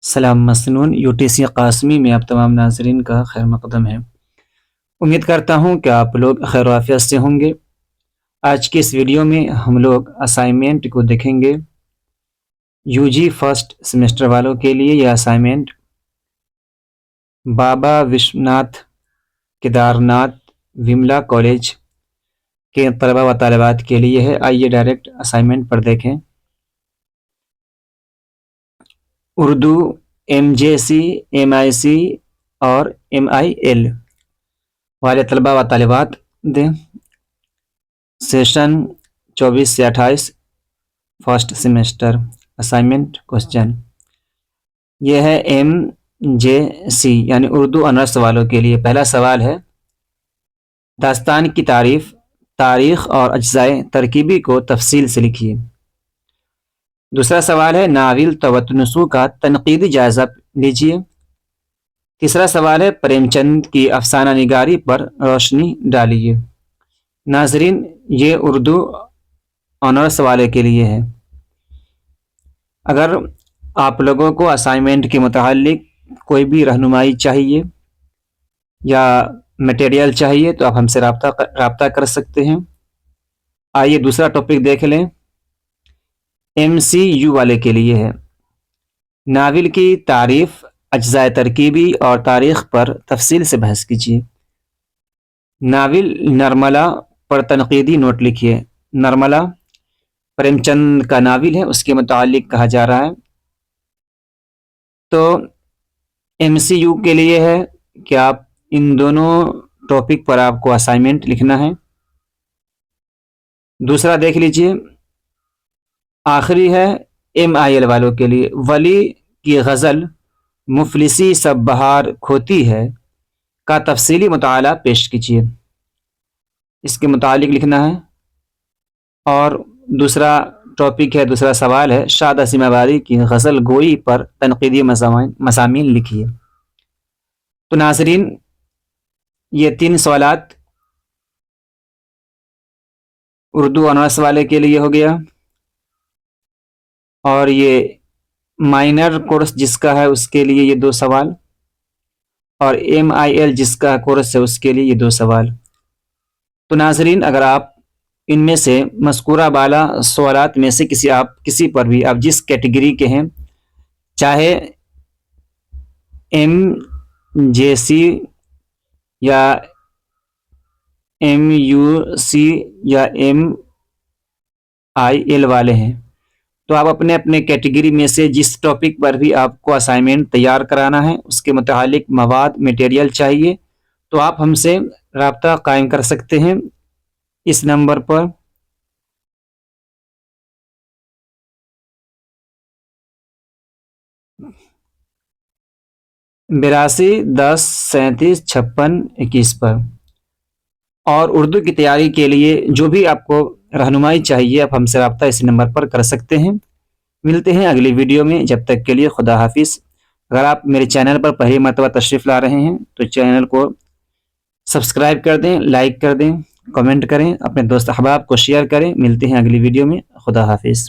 سلام مسنون UTC قاسمی میں آپ تمام ناظرین کا خیر مقدم ہے۔ امید کرتا ہوں کہ آپ لوگ خیر و عافیت سے ہوں گے۔ آج کی اس ویڈیو میں ہم لوگ اسائنمنٹ کو دیکھیں گے۔ UG فرسٹ سیمسٹر والوں کے لیے یہ اسائنمنٹ بابا وشوناتھ کیدارناتھ وملا کالج کے طلبہ و طالبات کے لیے ہے۔ آئیے ڈائریکٹ اسائنمنٹ پر دیکھیں۔ اردو MJC MIC اور MIL والے طلبہ و طالبات دیں۔ سیشن 24 سے 28 فرسٹ سیمسٹر اسائنمنٹ کوسچن یہ ہے MJC یعنی اردو آنرس والوں کے لیے۔ پہلا سوال ہے داستان کی تعریف، تاریخ اور اجزائے ترکیبی کو تفصیل سے لکھیے۔ دوسرا سوال ہے ناول توت نسو کا تنقیدی جائزہ لیجیے۔ تیسرا سوال ہے پریم چند کی افسانہ نگاری پر روشنی ڈالیے۔ ناظرین یہ اردو آنرس والے کے لیے ہے۔ اگر آپ لوگوں کو اسائنمنٹ کے متعلق کوئی بھی رہنمائی چاہیے یا مٹیریل چاہیے تو آپ ہم سے رابطہ کر سکتے ہیں۔ آئیے دوسرا ٹاپک دیکھ لیں۔ MCU والے کے لیے ہے۔ ناول کی تعریف، اجزائے ترکیبی اور تاریخ پر تفصیل سے بحث کیجیے۔ ناول نرملا پر تنقیدی نوٹ لکھیے۔ نرملا پریم چند کا ناول ہے، اس کے متعلق کہا جا رہا ہے۔ تو MCU کے لیے ہے کہ آپ ان دونوں ٹاپک پر آپ کو اسائنمنٹ لکھنا ہے۔ دوسرا دیکھ لیجیے، آخری ہے MIL والوں کے لیے۔ ولی کی غزل مفلسی سب بہار کھوتی ہے کا تفصیلی مطالعہ پیش کیجیے۔ اس کے متعلق لکھنا ہے۔ اور دوسرا ٹاپک ہے، دوسرا سوال ہے شاد اسیم آبادی کی غزل گوئی پر تنقیدی مضامین لکھیے۔ تو ناظرین یہ 3 سوالات اردو آنرس والے کے لیے ہو گیا، اور یہ مائنر کورس جس کا ہے اس کے لیے یہ 2 سوال، اور MIL جس کا کورس ہے اس کے لیے یہ 2 سوال۔ تو ناظرین اگر آپ ان میں سے مذکورہ بالا سوالات میں سے کسی پر بھی آپ جس کیٹیگری کے ہیں، چاہے MJC یا MUC یا MIL والے ہیں، تو آپ اپنے اپنے کیٹیگری میں سے جس ٹاپک پر بھی آپ کو اسائنمنٹ تیار کرانا ہے، اس کے متعلق مواد مٹیریل چاہیے، تو آپ ہم سے رابطہ قائم کر سکتے ہیں اس نمبر پر۔ براسی 10 37 56 21 پر۔ اور اردو کی تیاری کے لیے جو بھی آپ کو رہنمائی چاہیے آپ ہم سے رابطہ اس نمبر پر کر سکتے ہیں۔ ملتے ہیں اگلی ویڈیو میں، جب تک کے لیے خدا حافظ۔ اگر آپ میرے چینل پر پہلی مرتبہ تشریف لا رہے ہیں تو چینل کو سبسکرائب کر دیں، لائک کر دیں، کمنٹ کریں، اپنے دوست احباب کو شیئر کریں۔ ملتے ہیں اگلی ویڈیو میں، خدا حافظ۔